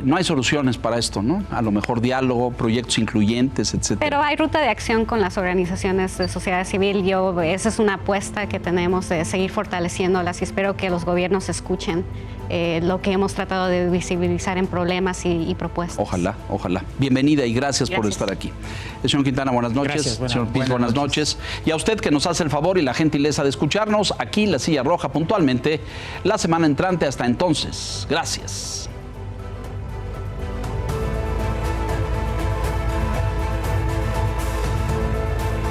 No hay soluciones para esto, ¿no? A lo mejor diálogo, proyectos incluyentes, etcétera. Pero hay ruta de acción con las organizaciones de sociedad civil. Esa es una apuesta que tenemos de seguir fortaleciéndolas y espero que los gobiernos escuchen lo que hemos tratado de visibilizar en problemas y propuestas. Ojalá, ojalá. Bienvenida y gracias por estar aquí. Señor Quintana, buenas noches. Gracias, señor Piz, buenas noches. Y a usted que nos hace el favor y la gentileza de escucharnos aquí en La Silla Roja puntualmente la semana entrante. Hasta entonces, gracias.